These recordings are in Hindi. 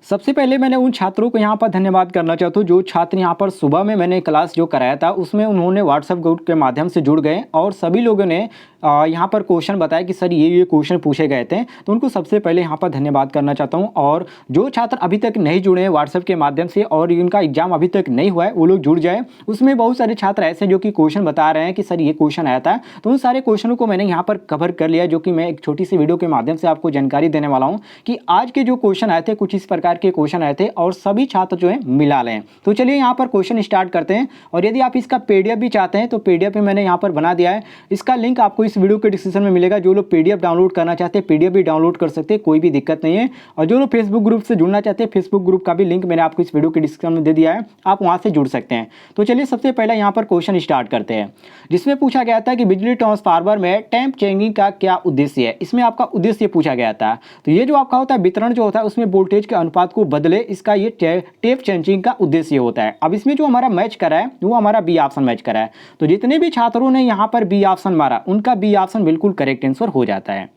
सबसे पहले मैंने उन छात्रों को यहाँ पर धन्यवाद करना चाहता हूँ जो छात्र यहाँ पर सुबह में मैंने क्लास जो कराया था उसमें उन्होंने व्हाट्सएप ग्रुप के माध्यम से जुड़ गए और सभी लोगों ने यहाँ पर क्वेश्चन बताया कि सर ये क्वेश्चन पूछे गए थे, तो उनको सबसे पहले यहाँ पर धन्यवाद करना चाहता हूँ। और जो छात्र अभी तक नहीं जुड़े हैं व्हाट्सएप के माध्यम से और इनका एग्जाम अभी तक नहीं हुआ है वो लोग जुड़ जाए। उसमें बहुत सारे छात्र ऐसे जो कि क्वेश्चन बता रहे हैं कि सर ये क्वेश्चन आया था, तो उन सारे क्वेश्चनों को मैंने यहाँ पर कवर कर लिया, जो कि मैं एक छोटी सी वीडियो के माध्यम से आपको जानकारी देने वाला हूँ कि आज के जो क्वेश्चन आए थे कुछ इस प्रकार के क्वेश्चन आए थे और सभी छात्र जो है मिला लें। तो चलिए यहाँ पर क्वेश्चन स्टार्ट करते हैं। और यदि आप इसका पीडीएफ भी चाहते हैं तो पीडीएफ भी मैंने यहाँ पर बना दिया है, इसका लिंक आपको इस वीडियो के डिस्क्रिप्शन में मिलेगा। जो लोग पीडीएफ डाउनलोड करना चाहते हैं पीडीएफ भी डाउनलोड कर सकते हैं, कोई भी दिक्कत नहीं है। और जो लोग फेसबुक ग्रुप से जुड़ना चाहते हैं फेसबुक ग्रुप का भी लिंक मैंने आपको इस वीडियो के डिस्क्रिप्शन में दे दिया है, आप वहाँ से जुड़ सकते हैं। तो चलिए सबसे पहले यहाँ पर क्वेश्चन स्टार्ट करते हैं, जिसमें पूछा गया था कि बिजली ट्रांसफार्मर में टेम्प चेंजिंग का क्या उद्देश्य है। इसमें आपका उद्देश्य पूछा गया था, तो ये जो आपका होता है वितरण जो होता है उसमें वोल्टेज के अनुपात को बदले, इसका ये टेप चेंजिंग का उद्देश्य होता है। अब इसमें जो हमारा मैच करा है वो हमारा बी ऑप्शन मैच करा है, तो जितने भी छात्रों ने यहाँ पर बी ऑप्शन मारा उनका बी ऑप्शन बिल्कुल करेक्ट आंसर हो जाता है।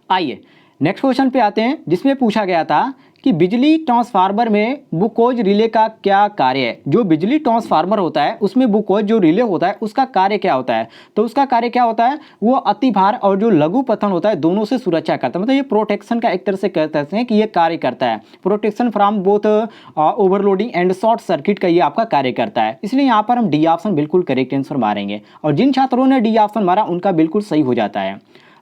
आइए नेक्स्ट क्वेश्चन पे आते हैं, जिसमें पूछा गया था कि बिजली ट्रांसफार्मर में बुकोज रिले का क्या कार्य है। जो बिजली ट्रांसफार्मर होता है उसमें बुकोज जो रिले होता है उसका कार्य क्या होता है, तो उसका कार्य क्या होता है, वो अति भार और जो लघु पतन होता है दोनों से सुरक्षा करता है। मतलब ये प्रोटेक्शन का एक तरह से कहते हैं कि ये कार्य करता है, protection from both overloading and short circuit का ये आपका कार्य करता है। इसलिए यहाँ पर हम डी ऑप्शन बिल्कुल करेक्ट आंसर मारेंगे और जिन छात्रों ने डी ऑप्शन मारा उनका बिल्कुल सही हो जाता है।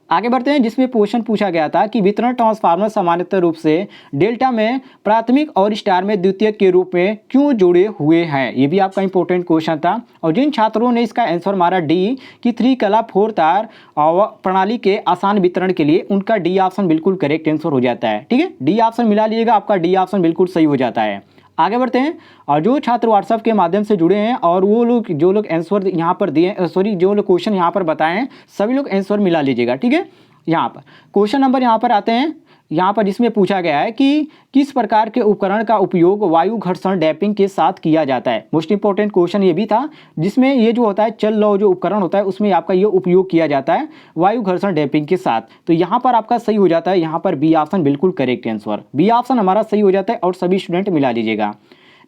आगे बढ़ते हैं, जिसमें क्वेश्चन पूछा गया था कि वितरण ट्रांसफार्मर सामान्यतः रूप से डेल्टा में प्राथमिक और स्टार में द्वितीयक के रूप में क्यों जुड़े हुए हैं। ये भी आपका इंपॉर्टेंट क्वेश्चन था और जिन छात्रों ने इसका आंसर मारा डी कि 3 कला 4 तार प्रणाली के आसान वितरण के लिए, उनका डी ऑप्शन बिल्कुल करेक्ट आंसर हो जाता है। ठीक है, डी ऑप्शन मिला लीजिएगा, आपका डी ऑप्शन बिल्कुल सही हो जाता है। आगे बढ़ते हैं, और जो छात्र व्हाट्सएप के माध्यम से जुड़े हैं और वो लोग जो लोग आंसर यहाँ पर दिए, जो लोग क्वेश्चन यहाँ पर बताए हैं सभी लोग आंसर मिला लीजिएगा। ठीक है, यहाँ पर क्वेश्चन नंबर यहाँ पर आते हैं, यहाँ पर जिसमें पूछा गया है कि किस प्रकार के उपकरण का उपयोग वायु घर्षण डैम्पिंग के साथ किया जाता है। मोस्ट इंपॉर्टेंट क्वेश्चन ये भी था, जिसमें ये जो होता है चल लो जो उपकरण होता है उसमें आपका ये उपयोग किया जाता है वायु घर्षण डैम्पिंग के साथ। तो यहाँ पर आपका सही हो जाता है, यहाँ पर बी ऑप्शन बिल्कुल करेक्ट आंसर, बी ऑप्शन हमारा सही हो जाता है और सभी स्टूडेंट मिला लीजिएगा।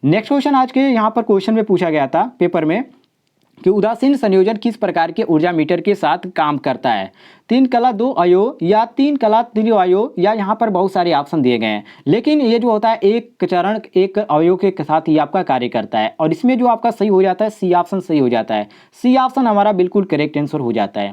नेक्स्ट क्वेश्चन आज के यहाँ पर क्वेश्चन में पूछा गया था पेपर में कि उदासीन संयोजन किस प्रकार के ऊर्जा मीटर के साथ काम करता है। 3 कला 2 अयो या 3 कला 3 अयो, या यहाँ पर बहुत सारे ऑप्शन दिए गए हैं, लेकिन ये जो होता है एक चरण एक अवयव के साथ ही आपका कार्य करता है और इसमें जो आपका सही हो जाता है सी ऑप्शन सही हो जाता है, सी ऑप्शन हमारा बिल्कुल करेक्ट आंसर हो जाता है।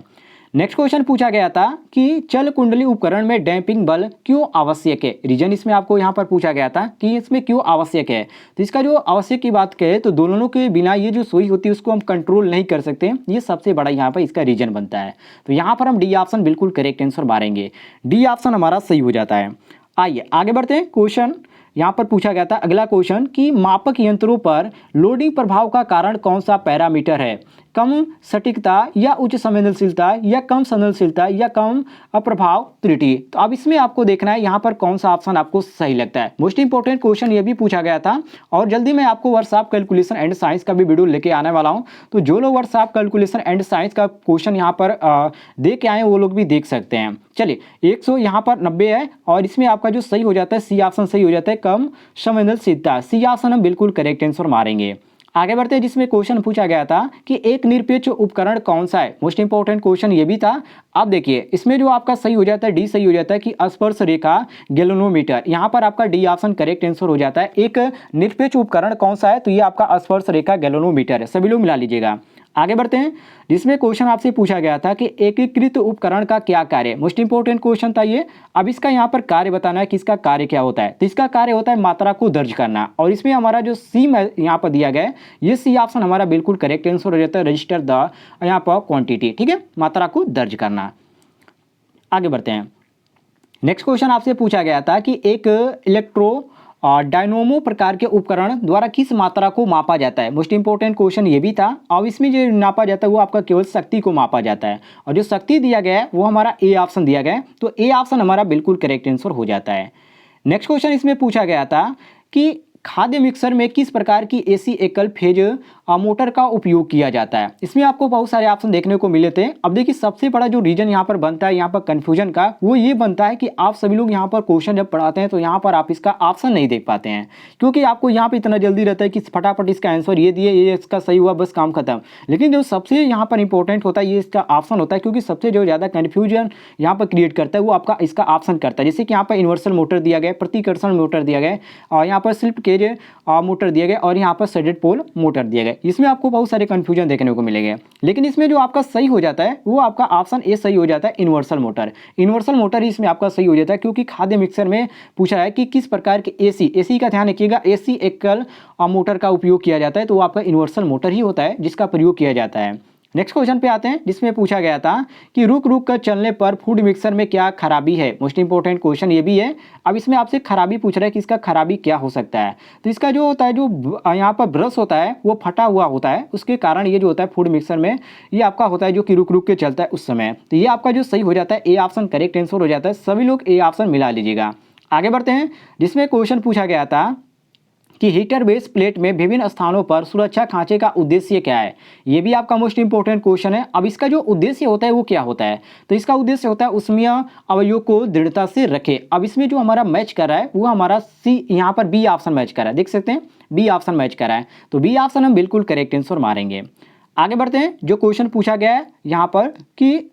नेक्स्ट क्वेश्चन पूछा गया था कि चल कुंडली उपकरण में डैम्पिंग बल क्यों आवश्यक है। रीजन इसमें आपको यहाँ पर पूछा गया था कि इसमें क्यों आवश्यक है। तो इसका जो आवश्यक की बात करें तो दोनों के बिना ये जो सुई होती है उसको हम कंट्रोल नहीं कर सकते, ये सबसे बड़ा यहाँ पर इसका रीजन बनता है। तो यहाँ पर हम डी ऑप्शन बिल्कुल करेक्ट आंसर मारेंगे, डी ऑप्शन हमारा सही हो जाता है। आइए आगे बढ़ते हैं, क्वेश्चन यहाँ पर पूछा गया था अगला क्वेश्चन कि मापक यंत्रों पर लोडिंग प्रभाव का कारण कौन सा पैरामीटर है। कम सटीकता या उच्च संवेदनशीलता या कम संवेदनशीलता या कम अप्रभाव त्रुटि। तो अब इसमें आपको देखना है यहाँ पर कौन सा ऑप्शन आपको सही लगता है। मोस्ट इंपॉर्टेंट क्वेश्चन ये भी पूछा गया था और जल्दी मैं आपको वर्कशॉप कैलकुलेशन एंड साइंस का भी वीडियो लेके आने वाला हूँ, तो जो लोग वर्कशॉप कैलकुलेशन एंड साइंस का क्वेश्चन यहाँ पर दे के आए वो लोग भी देख सकते हैं। चलिए 100 यहाँ पर 90 है और इसमें आपका जो सही हो जाता है सी ऑप्शन सही हो जाता है, कम संवेदनशीलता, सी ऑप्शन हम बिल्कुल करेक्ट आंसर मारेंगे। आगे बढ़ते हैं, जिसमें क्वेश्चन पूछा गया था कि एक निरपेक्ष उपकरण कौन सा है। मोस्ट इंपॉर्टेंट क्वेश्चन ये भी था। अब देखिए इसमें जो आपका सही हो जाता है डी सही हो जाता है कि स्पर्श रेखा गैल्वेनोमीटर, यहाँ पर आपका डी ऑप्शन करेक्ट आंसर हो जाता है। एक निरपेक्ष उपकरण कौन सा है, तो ये आपका स्पर्श रेखा गैल्वेनोमीटर है, सभी लोग मिला लीजिएगा। आगे बढ़ते हैं, जिसमें क्वेश्चन आपसे पूछा गया था कि एकीकृत उपकरण का क्या कार्य। मोस्ट इंपॉर्टेंट क्वेश्चन था ये। अब इसका यहाँ पर कार्य बताना है कि इसका कार्य क्या होता है। तो इसका कार्य होता है मात्रा को दर्ज करना और इसमें हमारा जो सी यहाँ पर दिया गया है ये सी ऑप्शन हमारा बिल्कुल करेक्ट आंसर हो जाता है, रजिस्टर द यहाँ पर क्वांटिटी। ठीक है, मात्रा को दर्ज करना। आगे बढ़ते हैं, नेक्स्ट क्वेश्चन आपसे पूछा गया था कि एक इलेक्ट्रो डायनोमो प्रकार के उपकरण द्वारा किस मात्रा को मापा जाता है। मोस्ट इंपॉर्टेंट क्वेश्चन ये भी था और इसमें जो नापा जाता है वो आपका केवल शक्ति को मापा जाता है और जो शक्ति दिया गया है वो हमारा ए ऑप्शन दिया गया है, तो ए ऑप्शन हमारा बिल्कुल करेक्ट आंसर हो जाता है। नेक्स्ट क्वेश्चन इसमें पूछा गया था कि खाद्य मिक्सर में किस प्रकार की एसी एकल फेज मोटर का उपयोग किया जाता है। इसमें आपको बहुत सारे ऑप्शन देखने को मिले थे। अब देखिए सबसे बड़ा जो रीजन यहाँ पर बनता है यहाँ पर कंफ्यूजन का, वो ये बनता है कि आप सभी लोग यहाँ पर क्वेश्चन जब पढ़ाते हैं तो यहाँ पर आप इसका ऑप्शन नहीं देख पाते हैं, क्योंकि आपको यहाँ पे इतना जल्दी रहता है कि फटाफट इसका आंसर ये दिए, ये इसका सही हुआ, बस काम खत्म। लेकिन जो सबसे यहाँ पर इंपॉर्टेंट होता है ये इसका ऑप्शन होता है, क्योंकि सबसे जो ज़्यादा कन्फ्यूजन यहाँ पर क्रिएट करता है वो आपका इसका ऑप्शन करता है। जैसे कि यहाँ पर यूनिवर्सल मोटर दिया गया, प्रतिकर्षण मोटर दिया गया, और यहाँ पर स्लिप केज मोटर दिया गया, और यहाँ पर शेडेड पोल मोटर दिया गया। इसमें आपको बहुत सारे कंफ्यूजन देखने को मिलेंगे, लेकिन इसमें जो आपका सही हो जाता है वो आपका ऑप्शन ए सही हो जाता है, यूनिवर्सल मोटर। यूनिवर्सल मोटर ही इसमें आपका सही हो जाता है, क्योंकि खाद्य मिक्सर में पूछा है कि किस प्रकार के एसी का ध्यान रखिएगा, एसी एकल मोटर का उपयोग किया जाता है, तो वो आपका यूनिवर्सल मोटर ही होता है जिसका प्रयोग किया जाता है। नेक्स्ट क्वेश्चन पे आते हैं, जिसमें पूछा गया था कि रुक रुक कर चलने पर फूड मिक्सर में क्या खराबी है। मोस्ट इंपॉर्टेंट क्वेश्चन ये भी है। अब इसमें आपसे खराबी पूछ रहा है कि इसका खराबी क्या हो सकता है। तो इसका जो होता है, जो यहाँ पर ब्रश होता है वो फटा हुआ होता है, उसके कारण ये जो होता है फूड मिक्सर में ये आपका होता है जो कि रुक रुक के चलता है उस समय। तो ये आपका जो सही हो जाता है, ए ऑप्शन करेक्ट आंसर हो जाता है। सभी लोग ए ऑप्शन मिला लीजिएगा। आगे बढ़ते हैं, जिसमें क्वेश्चन पूछा गया था कि हीटर बेस प्लेट में विभिन्न स्थानों पर सुरक्षा खांचे का उद्देश्य क्या है। ये भी आपका मोस्ट इंपॉर्टेंट क्वेश्चन है। अब इसका जो उद्देश्य होता है वो क्या होता है, तो इसका उद्देश्य होता है उसमें अवयवों को दृढ़ता से रखे। अब इसमें जो हमारा मैच कर रहा है वो हमारा सी, यहाँ पर बी ऑप्शन मैच कर रहा है, देख सकते हैं बी ऑप्शन मैच कर रहा है, तो बी ऑप्शन हम बिल्कुल करेक्ट आंसर मारेंगे। आगे बढ़ते हैं, जो क्वेश्चन पूछा गया है यहाँ पर कि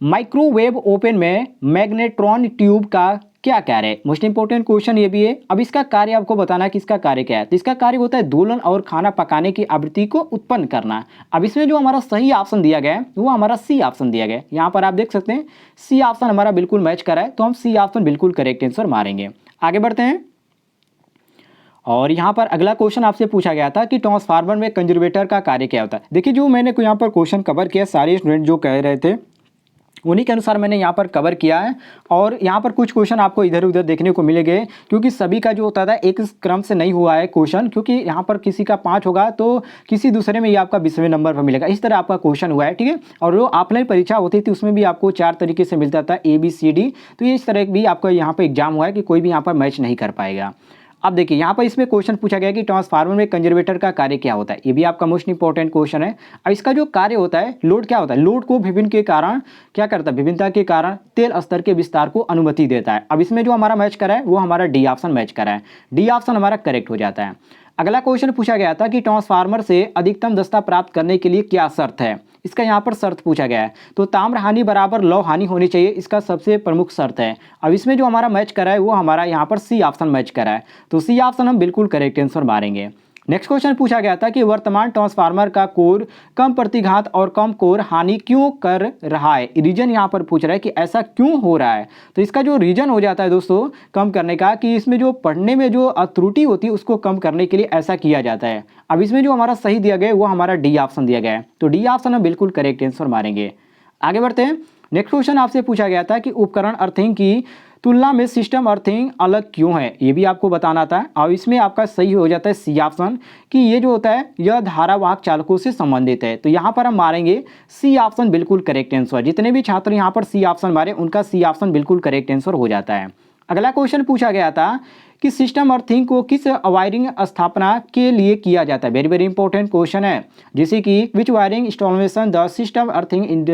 माइक्रोवेव ओवन में मैग्नेट्रॉन ट्यूब का क्या कार्य है। मोस्ट इंपॉर्टेंट क्वेश्चन ये भी है। अब इसका कार्य आपको बताना है कि इसका कार्य क्या है। तो इसका कार्य होता है दोलन और खाना पकाने की आवृत्ति को उत्पन्न करना। अब इसमें जो हमारा सही ऑप्शन दिया गया है वो हमारा सी ऑप्शन दिया गया है। यहाँ पर आप देख सकते हैं सी ऑप्शन हमारा बिल्कुल मैच करा है, तो हम सी ऑप्शन बिल्कुल करेक्ट आंसर मारेंगे। आगे बढ़ते हैं, और यहाँ पर अगला क्वेश्चन आपसे पूछा गया था कि ट्रांसफार्मर में कंजर्वेटर का कार्य क्या होता है। देखिए जो मैंने यहाँ पर क्वेश्चन कवर किया, सारे स्टूडेंट जो कह रहे थे उन्हीं के अनुसार मैंने यहाँ पर कवर किया है। और यहाँ पर कुछ क्वेश्चन आपको इधर उधर देखने को मिलेंगे, क्योंकि सभी का जो होता था एक क्रम से नहीं हुआ है क्वेश्चन, क्योंकि यहाँ पर किसी का 5 होगा तो किसी दूसरे में ये आपका 20वें नंबर पर मिलेगा। इस तरह आपका क्वेश्चन हुआ है, ठीक है। और जो ऑफलाइन परीक्षा होती थी उसमें भी आपको 4 तरीके से मिलता था, ABCD। तो ये इस तरह भी आपका यहाँ पर एग्जाम हुआ है कि कोई भी यहाँ पर मैच नहीं कर पाएगा। अब देखिए यहाँ पर इसमें क्वेश्चन पूछा गया कि ट्रांसफार्मर में कंजर्वेटर का कार्य क्या होता है। ये भी आपका मोस्ट इंपॉर्टेंट क्वेश्चन है। अब इसका जो कार्य होता है, लोड क्या होता है, लोड को विभिन्न के कारण क्या करता है, विभिन्नता के कारण तेल स्तर के विस्तार को अनुमति देता है। अब इसमें जो हमारा मैच करा है वो हमारा डी ऑप्शन मैच करा है, डी ऑप्शन हमारा करेक्ट हो जाता है। अगला क्वेश्चन पूछा गया था कि ट्रांसफार्मर से अधिकतम दक्षता प्राप्त करने के लिए क्या शर्त है। इसका यहाँ पर शर्त पूछा गया है, तो ताम्र हानि बराबर लौह हानि होनी चाहिए, इसका सबसे प्रमुख शर्त है। अब इसमें जो हमारा मैच करा है वो हमारा यहाँ पर सी ऑप्शन मैच करा है, तो सी ऑप्शन हम बिल्कुल करेक्ट आंसर मारेंगे। नेक्स्ट क्वेश्चन पूछा गया था कि वर्तमान ट्रांसफार्मर का कोर कम प्रतिघात और कम कोर हानि क्यों कर रहा है। रीजन यहाँ पर पूछ रहा है कि ऐसा क्यों हो रहा है। तो इसका जो रीजन हो जाता है दोस्तों कम करने का, कि इसमें जो पढ़ने में जो त्रुटि होती है उसको कम करने के लिए ऐसा किया जाता है। अब इसमें जो हमारा सही दिया गया है वो हमारा डी ऑप्शन दिया गया है, तो डी ऑप्शन हम बिल्कुल करेक्ट आंसर मारेंगे। आगे बढ़ते हैं, नेक्स्ट क्वेश्चन आपसे पूछा गया था कि उपकरण अर्थिंग की तुलना में सिस्टम अर्थिंग अलग क्यों है। ये भी आपको बताना था, और इसमें आपका सही हो जाता है सी ऑप्शन, कि ये जो होता है यह धारावाहक चालकों से संबंधित है। तो यहाँ पर हम मारेंगे सी ऑप्शन बिल्कुल करेक्ट आंसर। जितने भी छात्र यहाँ पर सी ऑप्शन मारे उनका सी ऑप्शन बिल्कुल करेक्ट आंसर हो जाता है। अगला क्वेश्चन पूछा गया था कि सिस्टम अर्थिंग को किस वायरिंग स्थापना के लिए किया जाता है। वेरी वेरी इंपॉर्टेंट क्वेश्चन है, जैसे कि which wiring installation the system earthing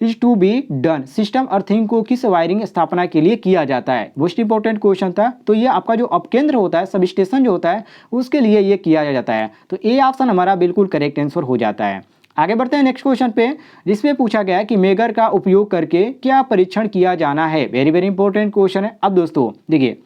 is to be done. System earthing को किस वायरिंग स्थापना के लिए किया जाता है, मोस्ट इंपॉर्टेंट क्वेश्चन था। तो ये आपका जो अपकेंद्र होता है, सब स्टेशन जो होता है उसके लिए ये किया जाता है, तो ए ऑप्शन हमारा बिल्कुल करेक्ट आंसर हो जाता है। आगे बढ़ते हैं नेक्स्ट क्वेश्चन पे, जिसमें पूछा गया है कि मेगर का उपयोग करके क्या परीक्षण किया जाना है। वेरी वेरी इंपॉर्टेंट क्वेश्चन है। अब दोस्तों देखिए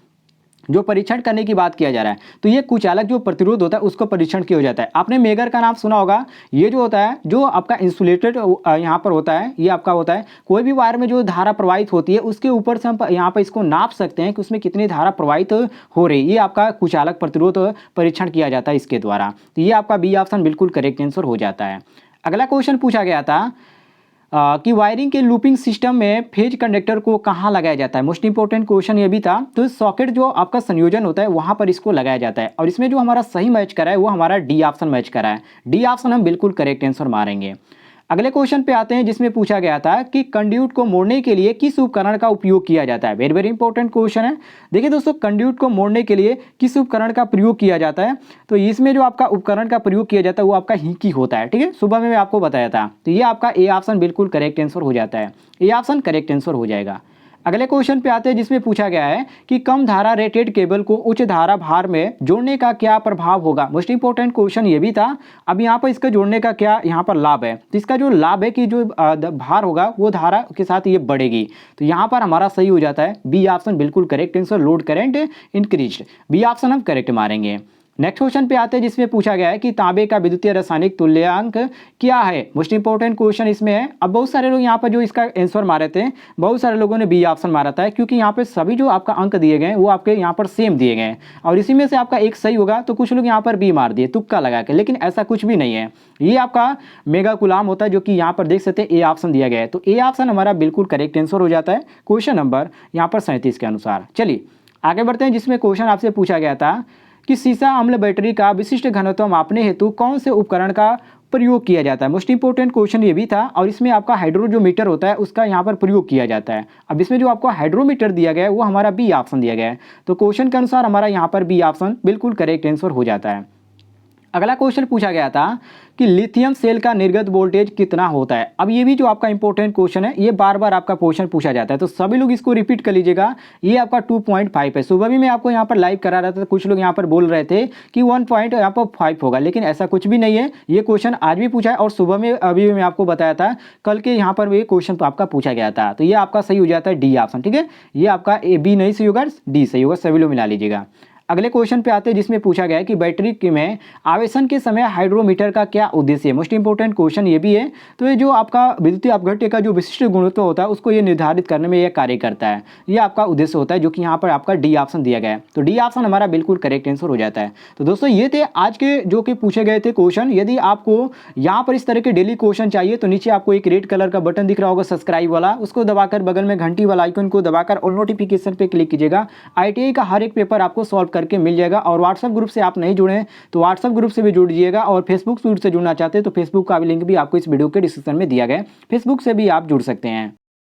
जो परीक्षण करने की बात किया जा रहा है, तो ये कुचालक जो प्रतिरोध होता है उसको परीक्षण किया जाता है। आपने मेगर का नाम सुना होगा। ये जो होता है जो आपका इंसुलेटेड यहाँ पर होता है, ये आपका होता है कोई भी वायर में जो धारा प्रवाहित होती है उसके ऊपर से हम यहाँ पर इसको नाप सकते हैं कि उसमें कितनी धारा प्रवाहित हो रही है। ये आपका कुचालक प्रतिरोध परीक्षण किया जाता है इसके द्वारा। तो ये आपका बी ऑप्शन बिल्कुल करेक्ट आंसर हो जाता है। अगला क्वेश्चन पूछा गया था कि वायरिंग के लूपिंग सिस्टम में फेज कंडक्टर को कहाँ लगाया जाता है। मोस्ट इंपॉर्टेंट क्वेश्चन ये भी था। तो सॉकेट जो आपका संयोजन होता है वहाँ पर इसको लगाया जाता है, और इसमें जो हमारा सही मैच करा है वो हमारा डी ऑप्शन मैच करा है, डी ऑप्शन हम बिल्कुल करेक्ट आंसर मारेंगे। अगले क्वेश्चन पे आते हैं जिसमें पूछा गया था कि कंड्यूट को मोड़ने के लिए किस उपकरण का उपयोग किया जाता है। वेरी वेरी इंपॉर्टेंट क्वेश्चन है। देखिए दोस्तों, कंड्यूट को मोड़ने के लिए किस उपकरण का प्रयोग किया जाता है, तो इसमें जो आपका उपकरण का प्रयोग किया जाता है वो आपका हिंकी होता है। ठीक है, सुबह में मैं आपको बताया था। तो ये आपका ए ऑप्शन बिल्कुल करेक्ट आंसर हो जाता है, ए ऑप्शन करेक्ट आंसर हो जाएगा। अगले क्वेश्चन पे आते हैं जिसमें पूछा गया है कि कम धारा रेटेड केबल को उच्च धारा भार में जोड़ने का क्या प्रभाव होगा। मोस्ट इंपॉर्टेंट क्वेश्चन ये भी था। अब यहाँ पर इसका जोड़ने का क्या यहाँ पर लाभ है, तो इसका जो लाभ है कि जो भार होगा वो धारा के साथ ये बढ़ेगी। तो यहाँ पर हमारा सही हो जाता है बी ऑप्शन बिल्कुल correct answer, load current increase, B option हम करेक्ट मारेंगे। नेक्स्ट क्वेश्चन पे आते हैं जिसमें पूछा गया है कि तांबे का विद्युतीय रासायनिक तुल्यांक क्या है। मोस्ट इंपॉर्टेंट क्वेश्चन इसमें है। अब बहुत सारे लोग यहाँ पर जो इसका आंसर मारे थे, बहुत सारे लोगों ने बी ऑप्शन मारा था, क्योंकि यहाँ पे सभी जो आपका अंक दिए गए हैं वो आपके यहाँ पर सेम दिए गए हैं और इसी में से आपका एक सही होगा। तो कुछ लोग यहाँ पर बी मार दिए तुक्का लगा के, लेकिन ऐसा कुछ भी नहीं है। ये आपका मेगा कुलाम होता है जो कि यहाँ पर देख सकते हैं ए ऑप्शन दिया गया है। तो ए ऑप्शन हमारा बिल्कुल करेक्ट आंसर हो जाता है क्वेश्चन नंबर यहाँ पर 37 के अनुसार। चलिए आगे बढ़ते हैं जिसमें क्वेश्चन आपसे पूछा गया था कि सीसा अम्ल बैटरी का विशिष्ट घनत्व मापने हेतु कौन से उपकरण का प्रयोग किया जाता है। मोस्ट इंपॉर्टेंट क्वेश्चन ये भी था और इसमें आपका हाइड्रोमीटर होता है उसका यहाँ पर प्रयोग किया जाता है। अब इसमें जो आपको हाइड्रोमीटर दिया गया है वो हमारा बी ऑप्शन दिया गया है। तो क्वेश्चन के अनुसार हमारा यहाँ पर बी ऑप्शन बिल्कुल करेक्ट आंसर हो जाता है। अगला क्वेश्चन पूछा गया था कि लिथियम सेल का निर्गत वोल्टेज कितना होता है। अब ये भी जो आपका इंपॉर्टेंट क्वेश्चन है, ये बार बार आपका क्वेश्चन पूछा जाता है, तो सभी लोग इसको रिपीट कर लीजिएगा। ये आपका 2.5 है। सुबह भी मैं आपको यहाँ पर लाइव करा रहा था, कुछ लोग यहाँ पर बोल रहे थे कि 1.5 होगा, लेकिन ऐसा कुछ भी नहीं है। ये क्वेश्चन आज भी पूछा है और सुबह में अभी भी मैं आपको बताया था, कल के यहाँ पर ये क्वेश्चन तो आपका पूछा गया था। तो ये आपका सही हो जाता है डी ऑप्शन। ठीक है, ये आपका ए बी नहीं सही होगा, डी सही होगा, सभी लोग मिला लीजिएगा। अगले क्वेश्चन पे आते हैं जिसमें पूछा गया है कि बैटरी में आवेशन के समय हाइड्रोमीटर का क्या उद्देश्य है। मोस्ट इंपॉर्टेंट क्वेश्चन ये भी है। तो ये जो आपका विद्युतीय अपघट्य का जो विशिष्ट गुणत्व होता है उसको ये निर्धारित करने में यह कार्य करता है, ये आपका उद्देश्य होता है, जो कि यहाँ पर आपका डी ऑप्शन दिया गया है। तो डी ऑप्शन हमारा बिल्कुल करेक्ट आंसर हो जाता है। तो दोस्तों ये थे आज के जो कि पूछे गए थे क्वेश्चन। यदि आपको यहाँ पर इस तरह के डेली क्वेश्चन चाहिए तो नीचे आपको एक रेड कलर का बटन दिख रहा होगा सब्सक्राइब वाला, उसको दबाकर बगल में घंटी वाला आइकन को दबाकर और नोटिफिकेशन पे क्लिक कीजिएगा। ITI का हर एक पेपर आपको सॉल्व करके मिल जाएगा। और व्हाट्सएप ग्रुप से आप नहीं जुड़े तो व्हाट्सएप ग्रुप से भी जुड़ जाइएगा, और फेसबुक से जुड़ना चाहते हैं तो फेसबुक का भी लिंक भी आपको इस वीडियो के डिस्क्रिप्शन में दिया गया है, फेसबुक से भी आप जुड़ सकते हैं।